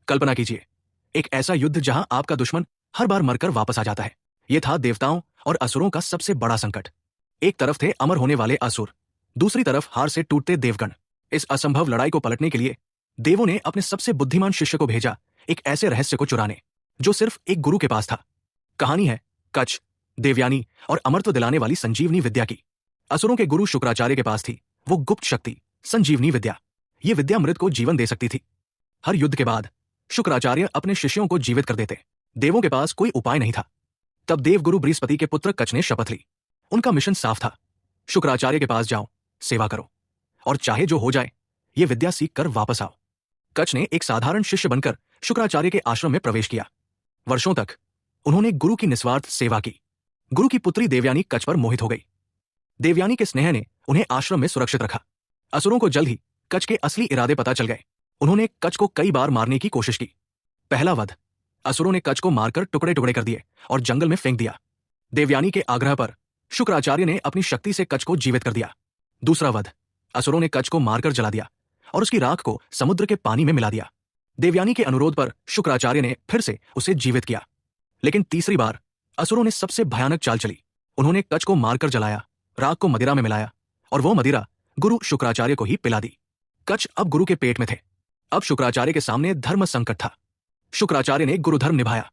कल्पना कीजिए, एक ऐसा युद्ध जहां आपका दुश्मन हर बार मरकर वापस आ जाता है। यह था देवताओं और असुरों का सबसे बड़ा संकट। एक तरफ थे अमर होने वाले असुर, दूसरी तरफ हार से टूटते देवगण। इस असंभव लड़ाई को पलटने के लिए देवों ने अपने सबसे बुद्धिमान शिष्य को भेजा, एक ऐसे रहस्य को चुराने जो सिर्फ एक गुरु के पास था। कहानी है कच्छ, देवयानी और अमरत्व दिलाने वाली संजीवनी विद्या की। असुरों के गुरु शुक्राचार्य के पास थी वो गुप्त शक्ति, संजीवनी विद्या। ये विद्या मृत को जीवन दे सकती थी। हर युद्ध के बाद शुक्राचार्य अपने शिष्यों को जीवित कर देते। देवों के पास कोई उपाय नहीं था। तब देवगुरु बृहस्पति के पुत्र कच्छ ने शपथ ली। उनका मिशन साफ था, शुक्राचार्य के पास जाओ, सेवा करो, और चाहे जो हो जाए ये विद्या सीख कर वापस आओ। कच्छ ने एक साधारण शिष्य बनकर शुक्राचार्य के आश्रम में प्रवेश किया। वर्षों तक उन्होंने गुरु की निस्वार्थ सेवा की। गुरु की पुत्री देवयानी कच्छ पर मोहित हो गई। देवयानी के स्नेह ने उन्हें आश्रम में सुरक्षित रखा। असुरों को जल्द ही कच्छ के असली इरादे पता चल गए। उन्होंने कच्छ को कई बार मारने की कोशिश की। पहला वध, असुरों ने कच्छ को मारकर टुकड़े टुकड़े कर दिए और जंगल में फेंक दिया। देवयानी के आग्रह पर शुक्राचार्य ने अपनी शक्ति से कच्छ को जीवित कर दिया। दूसरा वध, असुरों ने कच्छ को मारकर जला दिया और उसकी राख को समुद्र के पानी में मिला दिया। देवयानी के अनुरोध पर शुक्राचार्य ने फिर से उसे जीवित किया। लेकिन तीसरी बार असुरों ने सबसे भयानक चाल चली। उन्होंने कच्छ को मारकर जलाया, राख को मदिरा में मिलाया और वो मदिरा गुरु शुक्राचार्य को ही पिला दी। कच्छ अब गुरु के पेट में थे। अब शुक्राचार्य के सामने धर्म संकट था। शुक्राचार्य ने गुरुधर्म निभाया।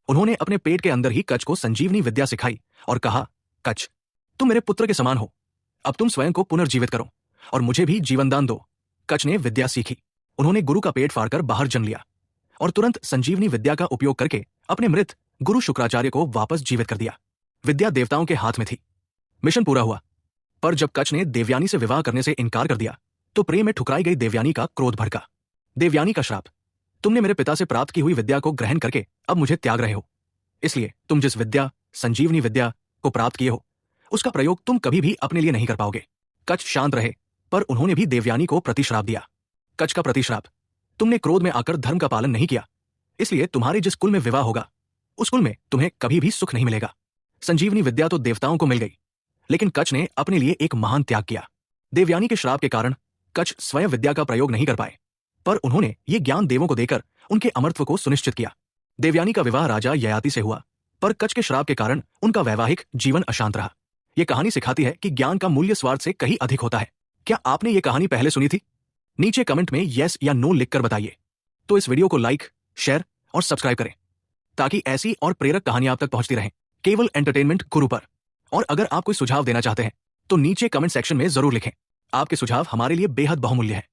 उन्होंने अपने पेट के अंदर ही कच्छ को संजीवनी विद्या सिखाई और कहा, कच्छ, तुम मेरे पुत्र के समान हो। अब तुम स्वयं को पुनर्जीवित करो और मुझे भी जीवनदान दो। कच्छ ने विद्या सीखी। उन्होंने गुरु का पेट फाड़कर बाहर जन्म लिया और तुरंत संजीवनी विद्या का उपयोग करके अपने मृत गुरु शुक्राचार्य को वापस जीवित कर दिया। विद्या देवताओं के हाथ में थी। मिशन पूरा हुआ। पर जब कच्छ ने देवयानी से विवाह करने से इनकार कर दिया तो प्रेम में ठुकराई गई देवयानी का क्रोध भड़का। देवयानी का श्राप, तुमने मेरे पिता से प्राप्त की हुई विद्या को ग्रहण करके अब मुझे त्याग रहे हो, इसलिए तुम जिस विद्या, संजीवनी विद्या को प्राप्त किए हो उसका प्रयोग तुम कभी भी अपने लिए नहीं कर पाओगे। कच्छ शांत रहे, पर उन्होंने भी देवयानी को प्रतिश्राप दिया। कच्छ का प्रतिश्राप, तुमने क्रोध में आकर धर्म का पालन नहीं किया, इसलिए तुम्हारे जिस कुल में विवाह होगा उस कुल में तुम्हें कभी भी सुख नहीं मिलेगा। संजीवनी विद्या तो देवताओं को मिल गई, लेकिन कच्छ ने अपने लिए एक महान त्याग किया। देवयानी के श्राप के कारण कच्छ स्वयं विद्या का प्रयोग नहीं कर पाए, पर उन्होंने ये ज्ञान देवों को देकर उनके अमरत्व को सुनिश्चित किया। देवयानी का विवाह राजा ययाति से हुआ, पर कच्छ के श्राप के कारण उनका वैवाहिक जीवन अशांत रहा। यह कहानी सिखाती है कि ज्ञान का मूल्य स्वार्थ से कहीं अधिक होता है। क्या आपने ये कहानी पहले सुनी थी? नीचे कमेंट में यस या नो लिखकर बताइए। तो इस वीडियो को लाइक, शेयर और सब्सक्राइब करें ताकि ऐसी और प्रेरक कहानियां आप तक पहुंचती रहें केवल एंटरटेनमेंट गुरु पर। और अगर आप कोई सुझाव देना चाहते हैं तो नीचे कमेंट सेक्शन में जरूर लिखें। आपके सुझाव हमारे लिए बेहद बहुमूल्य है।